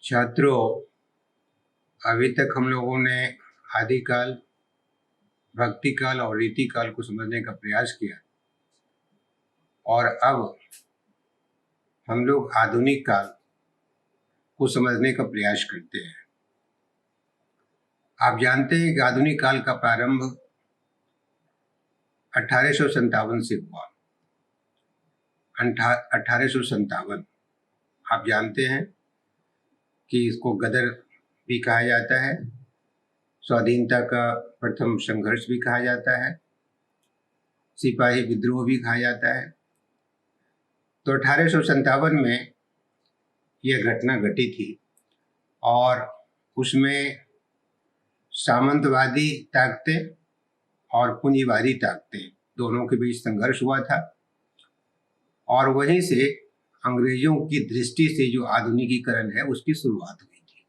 छात्रों, अभी तक हम लोगों ने आदिकाल, भक्ति काल और रीति काल को समझने का प्रयास किया और अब हम लोग आधुनिक काल को समझने का प्रयास करते हैं। आप जानते हैं कि आधुनिक काल का प्रारंभ 1857 से हुआ। 1857 आप जानते हैं कि इसको गदर भी कहा जाता है, स्वाधीनता का प्रथम संघर्ष भी कहा जाता है, सिपाही विद्रोह भी कहा जाता है। तो 1857 में यह घटना घटी थी और उसमें सामंतवादी ताकतें और पूंजीवादी ताकतें दोनों के बीच संघर्ष हुआ था और वहीं से अंग्रेजों की दृष्टि से जो आधुनिकीकरण है उसकी शुरुआत हुई थी।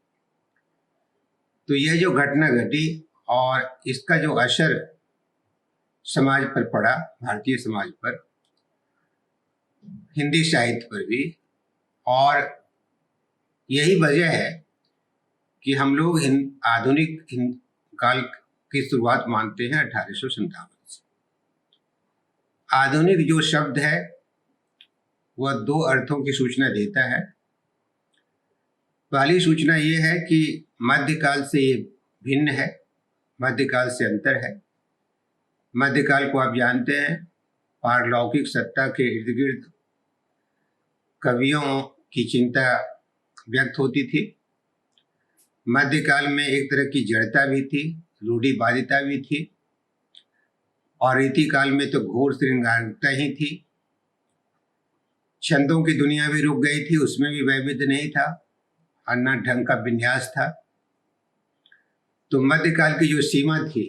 तो यह जो घटना घटी और इसका जो असर समाज पर पड़ा, भारतीय समाज पर, हिंदी साहित्य पर भी, और यही वजह है कि हम लोग आधुनिक काल की शुरुआत मानते हैं 1857 से। आधुनिक जो शब्द है वह दो अर्थों की सूचना देता है। पहली सूचना ये है कि मध्यकाल से ये भिन्न है, मध्यकाल से अंतर है। मध्यकाल को आप जानते हैं, पारलौकिक सत्ता के इर्द गिर्द कवियों की चिंता व्यक्त होती थी। मध्यकाल में एक तरह की जड़ता भी थी, रूढ़िवादिता भी थी, और रीति काल में तो घोर श्रृंगारिकता ही थी। छंदों की दुनिया भी रुक गई थी, उसमें भी वैविध्य नहीं था, अन्ना ढंग का विन्यास था। तो मध्यकाल की जो सीमा थी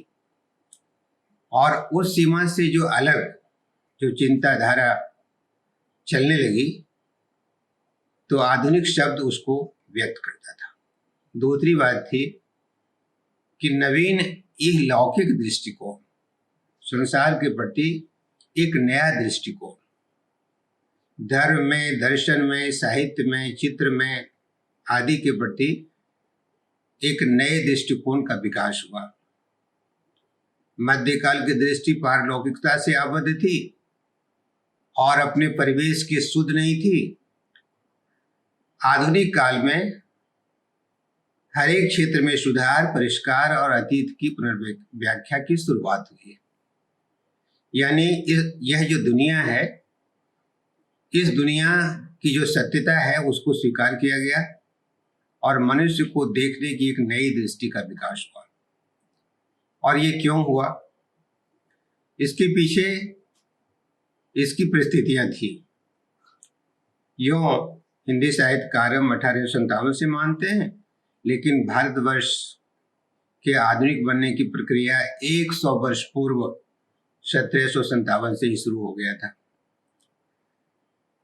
और उस सीमा से जो अलग जो चिंताधारा चलने लगी, तो आधुनिक शब्द उसको व्यक्त करता था। दूसरी बात थी कि नवीन यह लौकिक दृष्टिकोण, संसार के प्रति एक नया दृष्टिकोण, धर्म में, दर्शन में, साहित्य में, चित्र में आदि के प्रति एक नए दृष्टिकोण का विकास हुआ। मध्यकाल की दृष्टि पारलौकिकता से आबद्ध थी और अपने परिवेश की शुद्ध नहीं थी। आधुनिक काल में हर एक क्षेत्र में सुधार, परिष्कार और अतीत की पुनर्व्याख्या की शुरुआत हुई है। यानी यह जो दुनिया है, इस दुनिया की जो सत्यता है उसको स्वीकार किया गया और मनुष्य को देखने की एक नई दृष्टि का विकास हुआ। और ये क्यों हुआ? इसके पीछे इसकी परिस्थितियां थी। यूं हिंदी साहित्यकार हम 1857 से मानते हैं, लेकिन भारतवर्ष के आधुनिक बनने की प्रक्रिया 100 वर्ष पूर्व 1757 से ही शुरू हो गया था।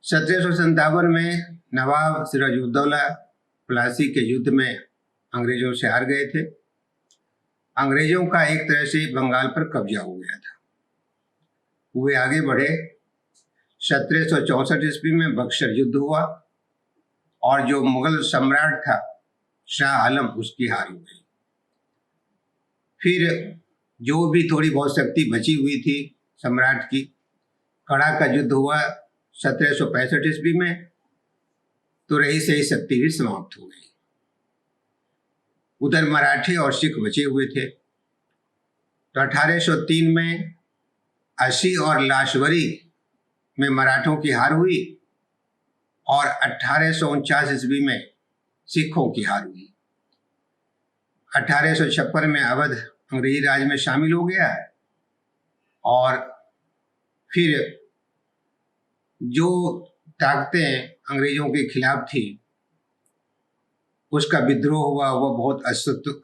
1757 में नवाब सिराजुद्दौला प्लासी के युद्ध में अंग्रेजों से हार गए थे। अंग्रेजों का एक तरह से बंगाल पर कब्जा हो गया था। वे आगे बढ़े। 1764 ईस्वी में बक्सर युद्ध हुआ और जो मुगल सम्राट था शाह आलम, उसकी हार हो गई। फिर जो भी थोड़ी बहुत शक्ति बची हुई थी सम्राट की, कड़ा का युद्ध हुआ 1765 ईस्वी में, तो रही सही शक्ति भी समाप्त हो गई। उधर मराठे और सिख बचे हुए थे। तो 1803 में असी और लाशवरी में मराठों की हार हुई और 1849 ईस्वी में सिखों की हार हुई। 1856 में अवध अंग्रेजी राज में शामिल हो गया और फिर जो ताकतें अंग्रेजों के खिलाफ थी उसका विद्रोह हुआ। वह बहुत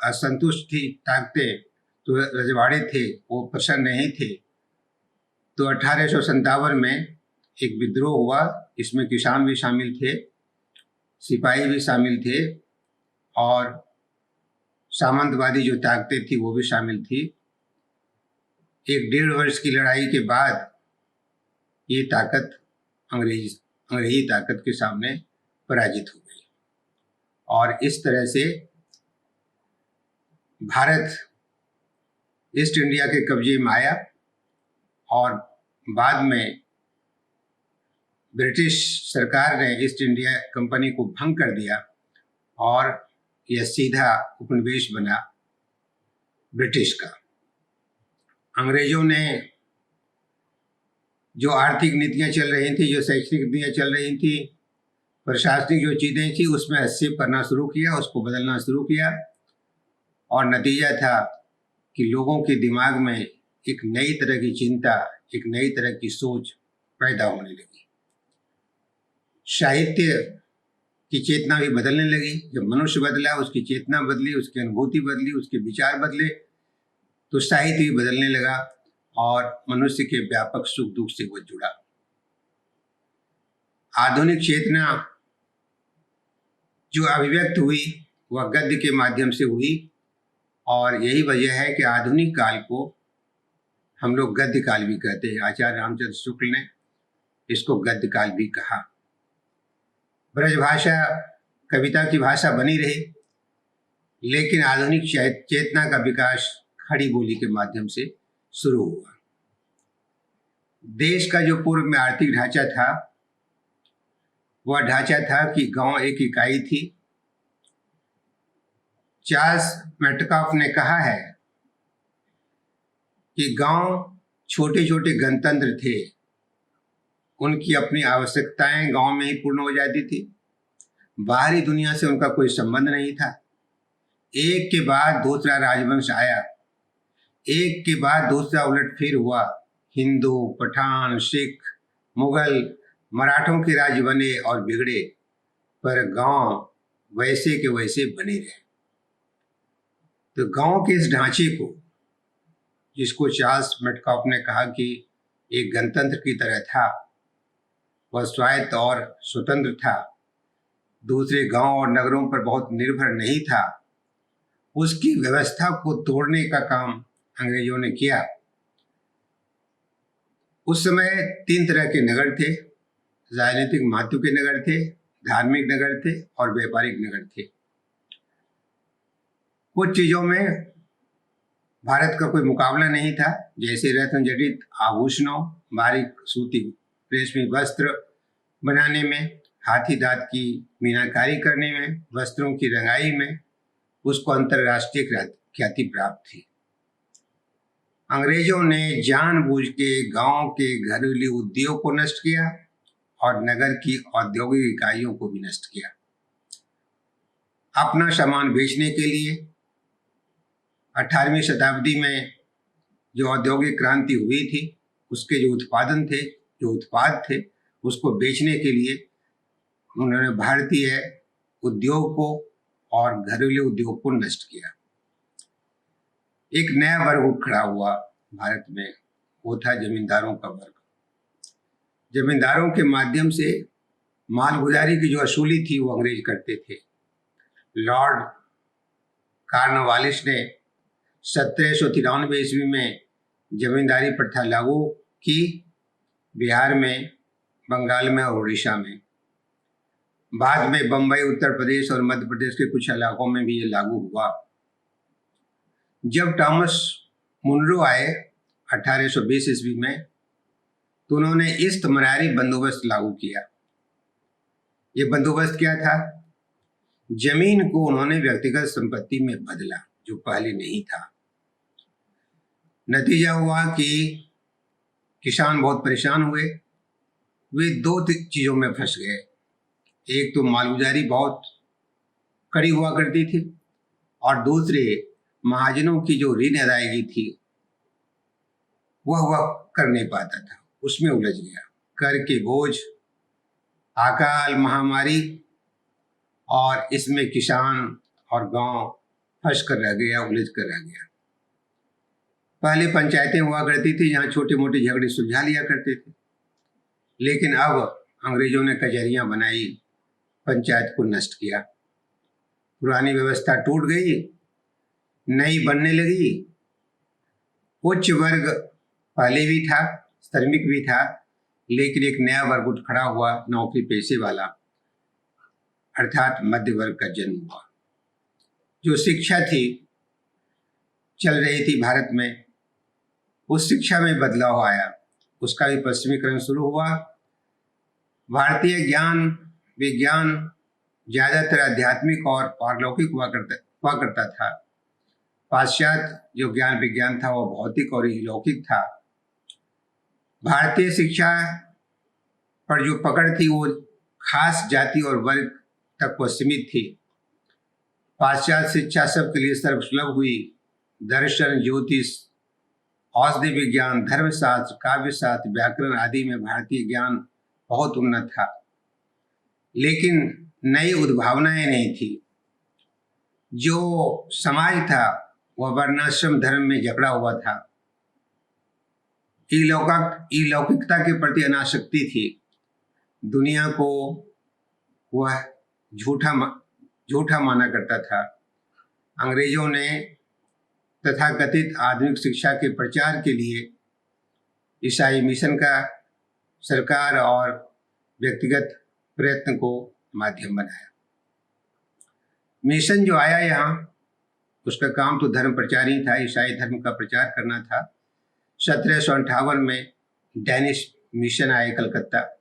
असंतुष्ट थी ताकतें, तो रजवाड़े थे वो प्रसन्न नहीं थे। तो 1857 में एक विद्रोह हुआ। इसमें किसान भी शामिल थे, सिपाही भी शामिल थे और सामंतवादी जो ताकतें थी वो भी शामिल थी। 1.5 वर्ष की लड़ाई के बाद ये ताकत अंग्रेजी ताकत के सामने पराजित हो गई और इस तरह से भारत ईस्ट इंडिया के कब्जे में आया और बाद में ब्रिटिश सरकार ने ईस्ट इंडिया कंपनी को भंग कर दिया और यह सीधा उपनिवेश बना ब्रिटिश का। अंग्रेजों ने जो आर्थिक नीतियां चल रही थी, जो शैक्षणिक नीतियां चल रही थी, प्रशासनिक जो चीज़ें थी, उसमें हस्तक्षेप करना शुरू किया, उसको बदलना शुरू किया और नतीजा था कि लोगों के दिमाग में एक नई तरह की चिंता, एक नई तरह की सोच पैदा होने लगी। साहित्य की चेतना भी बदलने लगी। जब मनुष्य बदला, उसकी चेतना बदली, उसकी अनुभूति बदली, उसके विचार बदले, तो साहित्य भी बदलने लगा और मनुष्य के व्यापक सुख दुख से वो जुड़ा। आधुनिक चेतना जो अभिव्यक्त हुई वह गद्य के माध्यम से हुई और यही वजह है कि आधुनिक काल को हम लोग गद्य काल भी कहते हैं। आचार्य रामचंद्र शुक्ल ने इसको गद्य काल भी कहा। ब्रजभाषा कविता की भाषा बनी रही, लेकिन आधुनिक चेतना का विकास खड़ी बोली के माध्यम से शुरू हुआ। देश का जो पूर्व में आर्थिक ढांचा था वह ढांचा था कि गांव एक इकाई थी। चार्ल्स मेटकाफ ने कहा है कि गांव छोटे छोटे गणतंत्र थे, उनकी अपनी आवश्यकताएं गांव में ही पूर्ण हो जाती थी, बाहरी दुनिया से उनका कोई संबंध नहीं था। एक के बाद दूसरा राजवंश आया, एक के बाद दूसरा उलटफेर हुआ। हिंदू, पठान, सिख, मुगल, मराठों के राज्य बने और बिगड़े, पर गांव वैसे के वैसे बने रहे। तो गांव के इस ढांचे को, जिसको चार्ल्स मेटकाफ ने कहा कि एक गणतंत्र की तरह था, वह स्वायत्त और स्वतंत्र था, दूसरे गांव और नगरों पर बहुत निर्भर नहीं था, उसकी व्यवस्था को तोड़ने का काम अंग्रेजों ने किया। उस समय 3 तरह के नगर थे। राजनीतिक महत्व के नगर थे, धार्मिक नगर थे और व्यापारिक नगर थे। कुछ चीजों में भारत का कोई मुकाबला नहीं था, जैसे रत्न जड़ित आभूषणों, बारीक सूती रेशमी वस्त्र बनाने में, हाथी दांत की मीनाकारी करने में, वस्त्रों की रंगाई में उसको अंतर्राष्ट्रीय ख्याति प्राप्त थी। अंग्रेजों ने जानबूझ के गांव के घरेलू उद्योग को नष्ट किया और नगर की औद्योगिक इकाइयों को भी नष्ट किया। अपना सामान बेचने के लिए 18वीं शताब्दी में जो औद्योगिक क्रांति हुई थी, उसके जो उत्पाद थे, उसको बेचने के लिए उन्होंने भारतीय उद्योग को और घरेलू उद्योग को नष्ट किया। एक नया वर्ग खड़ा हुआ भारत में, वो था जमींदारों का वर्ग। जमींदारों के माध्यम से मालगुजारी की जो वसूली थी वो अंग्रेज करते थे। लॉर्ड कॉर्नवालिस ने 1793 ईस्वी में जमींदारी प्रथा लागू की, बिहार में, बंगाल में और उड़ीसा में। बाद में बंबई, उत्तर प्रदेश और मध्य प्रदेश के कुछ इलाकों में भी ये लागू हुआ। जब टॉमस मुनरो आए 1820 ईस्वी में, तो उन्होंने इस्तमरारी बंदोबस्त लागू किया। ये बंदोबस्त क्या था? जमीन को उन्होंने व्यक्तिगत संपत्ति में बदला, जो पहले नहीं था। नतीजा हुआ कि किसान बहुत परेशान हुए। वे 2 चीजों में फंस गए। एक तो मालगुजारी बहुत कड़ी हुआ करती थी और दूसरे महाजनों की जो ऋण अदायगी थी वह कर नहीं पाता था, उसमें उलझ गया। कर के बोझ, अकाल, महामारी, और इसमें किसान और गांव फंस कर रह गया, उलझ कर रह गया। पहले पंचायतें हुआ करती थी जहां छोटे मोटे झगड़े सुलझा लिया करते थे, लेकिन अब अंग्रेजों ने कचहरियां बनाई, पंचायत को नष्ट किया। पुरानी व्यवस्था टूट गई, नई बनने लगी। उच्च वर्ग पहले भी था, श्रमिक भी था, लेकिन एक नया वर्ग उठ खड़ा हुआ, नौकरी पेशे वाला। अर्थात मध्य वर्ग का जन्म हुआ। जो शिक्षा थी चल रही थी भारत में, उस शिक्षा में बदलाव आया, उसका भी पश्चिमीकरण शुरू हुआ। भारतीय ज्ञान विज्ञान ज्यादातर आध्यात्मिक और पारलौकिक हुआ करता था। पाश्चात्य जो ज्ञान विज्ञान था वो भौतिक और अलौकिक था। भारतीय शिक्षा पर जो पकड़ थी वो खास जाति और वर्ग तक को सीमित थी। पाश्चात्य शिक्षा सबके लिए सर्वसुलभ हुई। दर्शन, ज्योतिष, औषधि विज्ञान, धर्मशास्त्र, काव्यशास्त्र, व्याकरण आदि में भारतीय ज्ञान बहुत उन्नत था, लेकिन नई उद्भावनाएं नहीं थी। जो समाज था वह वर्णाश्रम धर्म में जकड़ा हुआ था। अलौकिकता के प्रति अनासक्ति थी। दुनिया को वह झूठा माना करता था। अंग्रेजों ने तथाकथित आधुनिक शिक्षा के प्रचार के लिए ईसाई मिशन का सरकार और व्यक्तिगत प्रयत्न को माध्यम बनाया। मिशन जो आया यहाँ, उसका काम तो धर्म प्रचार ही था, ईसाई धर्म का प्रचार करना था। 1758 में डैनिश मिशन आए कलकत्ता।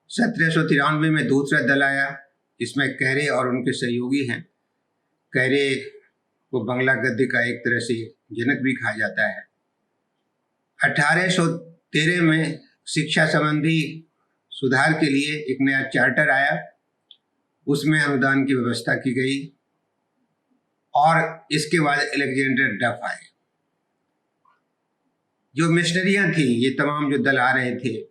1793 में दूसरा दल आया, इसमें कैरे और उनके सहयोगी हैं। कैरे को बंगला गद्य का एक तरह से जनक भी कहा जाता है। 1813 में शिक्षा संबंधी सुधार के लिए एक नया चार्टर आया, उसमें अनुदान की व्यवस्था की गई और इसके बाद अलेक्जेंडर डफ आए। जो मिशनरियां थी, ये तमाम जो दल आ रहे थे,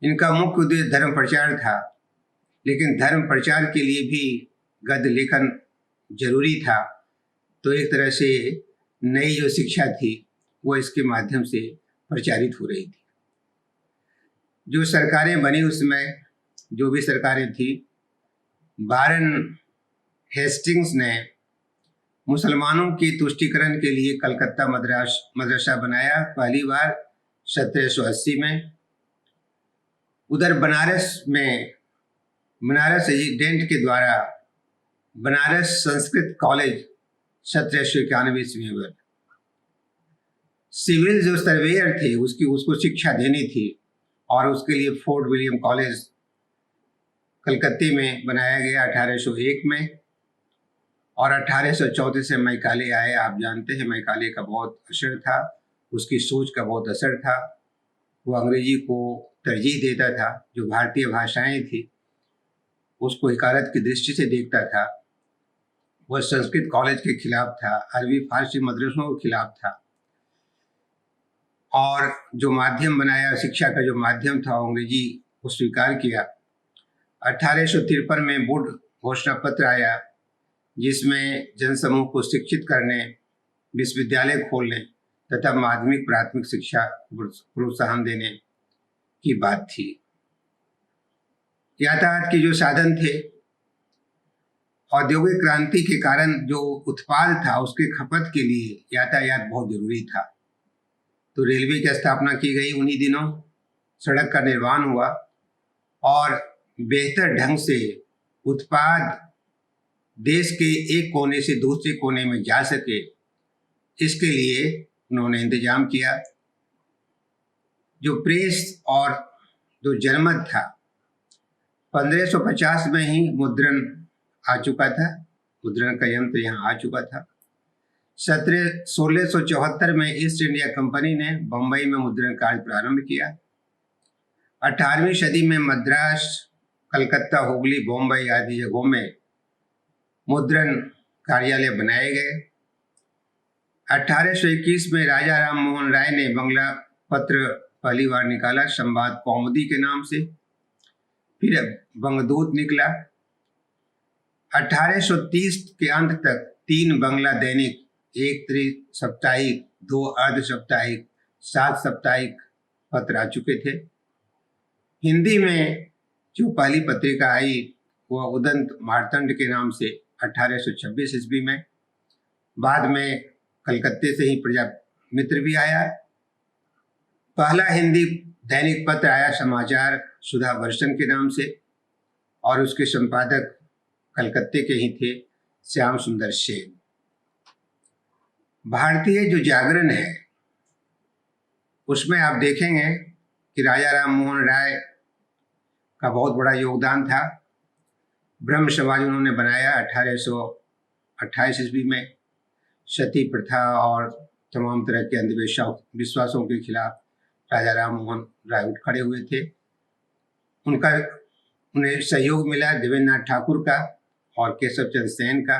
इनका मुख्य उद्देश्य धर्म प्रचार था, लेकिन धर्म प्रचार के लिए भी गद्य लेखन जरूरी था। तो एक तरह से नई जो शिक्षा थी वो इसके माध्यम से प्रचारित हो रही थी। जो सरकारें बनी उसमें, जो भी सरकारें थी, वारेन हेस्टिंग्स ने मुसलमानों की तुष्टीकरण के लिए कलकत्ता मदरसा बनाया पहली बार 1780 में। उधर बनारस में बनारस रेजिडेंट के द्वारा बनारस संस्कृत कॉलेज 1791 ईस्वी में। सिविल जो सर्वेयर थे उसको शिक्षा देनी थी और उसके लिए फोर्ट विलियम कॉलेज कलकत्ते में बनाया गया 1801 में। और 1834 से मैकाले आए। आप जानते हैं मैकाले का बहुत असर था, उसकी सोच का बहुत असर था। वो अंग्रेजी को तरजीह देता था, जो भारतीय भाषाएं थी उसको हिकारत की दृष्टि से देखता था। वह संस्कृत कॉलेज के खिलाफ था, अरबी फारसी मदरसों के खिलाफ था और जो माध्यम बनाया, शिक्षा का जो माध्यम था अंग्रेजी को स्वीकार किया। 1853 में वुड घोषणा पत्र आया जिसमें जनसमूह को शिक्षित करने, विश्वविद्यालय खोलने तथा माध्यमिक प्राथमिक शिक्षा प्रोत्साहन देने की बात थी। यातायात के जो साधन थे, औद्योगिक क्रांति के कारण जो उत्पाद था उसके खपत के लिए यातायात बहुत जरूरी था। तो रेलवे की स्थापना की गई उन्हीं दिनों, सड़क का निर्माण हुआ और बेहतर ढंग से उत्पाद देश के एक कोने से दूसरे कोने में जा सके, इसके लिए उन्होंने इंतजाम किया। जो प्रेस और जो जनमत था, 1550 में ही मुद्रण आ चुका था, मुद्रण का यंत्र यहाँ आ चुका था। 1674 में ईस्ट इंडिया कंपनी ने बम्बई में मुद्रण कार्य प्रारंभ किया। 18वीं सदी में मद्रास, कलकत्ता, हुगली, बम्बई आदि जगहों में मुद्रण कार्यालय बनाए गए। 1821 में राजा राम मोहन राय ने बंगला पत्र पहली बार निकाला, संवाद कौमुदी के नाम से, फिर बंगदूत निकला। 1830 के अंत तक 3 बंगला दैनिक, 1 त्रि-साप्ताहिक, 2 अर्ध-साप्ताहिक, 7 साप्ताहिक पत्र आ चुके थे। हिंदी में जो पहली पत्रिका आई वह उदंत मार्तंड के नाम से 1826 ईस्वी में। बाद में कलकत्ते से ही प्रजा मित्र भी आया। पहला हिंदी दैनिक पत्र आया समाचार सुधा वर्षन के नाम से। और उसके संपादक कलकत्ते के ही थे, श्याम सुंदर सेन। भारतीय जो जागरण है उसमें आप देखेंगे कि राजा राम मोहन राय का बहुत बड़ा योगदान था। ब्रह्म समाज उन्होंने बनाया 1828 ईस्वी में। सती प्रथा और तमाम तरह के अंधविश्वासों के खिलाफ राजा राम मोहन राय उठ खड़े हुए थे। उन्हें सहयोग मिला देवेंद्रनाथ ठाकुर का और केशव चंद्र सेन का।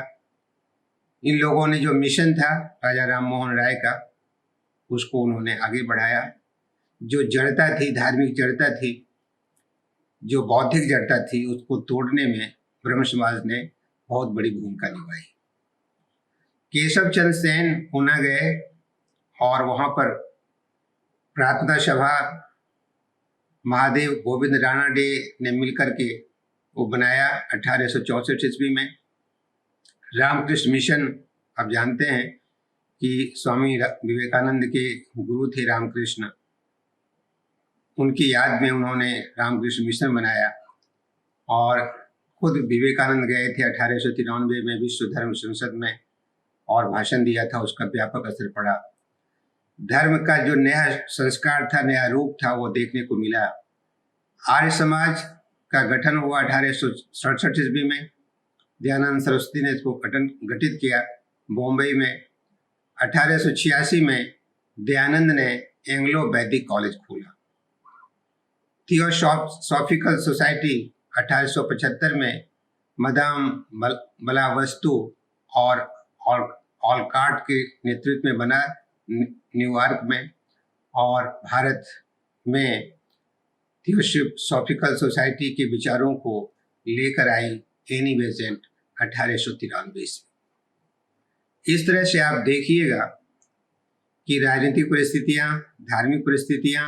इन लोगों ने जो मिशन था राजा राम मोहन राय का, उसको उन्होंने आगे बढ़ाया। जो जड़ता थी, धार्मिक जड़ता थी, जो बौद्धिक जड़ता थी, उसको तोड़ने में ब्रह्म समाज ने बहुत बड़ी भूमिका निभाई। केशव चंद्र सेन पूना गए और वहां पर प्रार्थना सभा महादेव गोविंद रानाडे ने मिलकर के वो बनाया 1864 ईस्वी में। रामकृष्ण मिशन, आप जानते हैं कि स्वामी विवेकानंद के गुरु थे रामकृष्ण, उनकी याद में उन्होंने रामकृष्ण मिशन बनाया और खुद विवेकानंद गए थे 1893 में विश्व धर्म संसद में और भाषण दिया था। उसका व्यापक असर पड़ा। धर्म का जो नया संस्कार था, नया रूप था, वो देखने को मिला। आर्य समाज का गठन हुआ 1867 ईस्वी में। दयानंद सरस्वती ने इसको गठित किया बॉम्बे में। 1886 में दयानंद ने एंग्लो वैदिक कॉलेज खोला। थियोसॉफिकल सोसाइटी 1875 में मदाम बलावस्तु और ऑलकाट के नेतृत्व में बना न्यूयॉर्क में। और भारत में थियोसॉफिकल सोसाइटी के विचारों को लेकर आई एनी बेसेंट 1893 से। इस तरह से आप देखिएगा कि राजनीतिक परिस्थितियां, धार्मिक परिस्थितियां,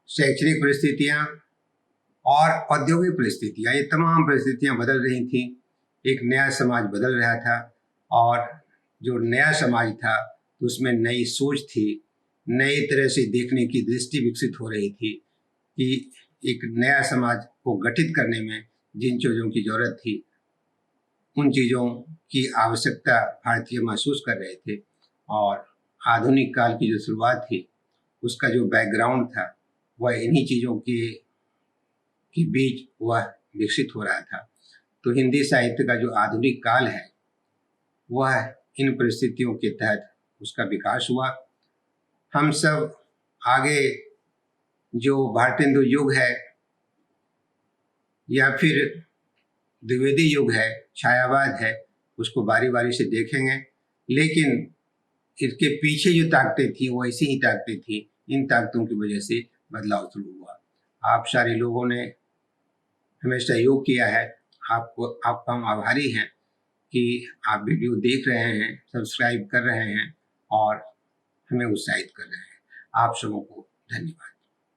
शैक्षणिक परिस्थितियां और औद्योगिक परिस्थितियां, ये तमाम परिस्थितियां बदल रही थी। एक नया समाज बदल रहा था और जो नया समाज था उसमें नई सोच थी, नई तरह से देखने की दृष्टि विकसित हो रही थी कि एक नया समाज को गठित करने में जिन चीज़ों की जरूरत थी, उन चीज़ों की आवश्यकता भारतीय महसूस कर रहे थे। और आधुनिक काल की जो शुरुआत थी, उसका जो बैकग्राउंड था, वह इन्हीं चीज़ों के बीच वह विकसित हो रहा था। तो हिंदी साहित्य का जो आधुनिक काल है, वह इन परिस्थितियों के तहत उसका विकास हुआ। हम सब आगे जो भारतेंदु युग है या फिर द्विवेदी युग है, छायावाद है, उसको बारी बारी से देखेंगे। लेकिन इसके पीछे जो ताकतें थी वो ऐसी ही ताकतें थी। इन ताकतों की वजह से बदलाव शुरू हुआ। आप सारे लोगों ने हमें सहयोग किया है। आपका हम आभारी हैं कि आप वीडियो देख रहे हैं, सब्सक्राइब कर रहे हैं और हमें उत्साहित कर रहे हैं। आप सबों को धन्यवाद।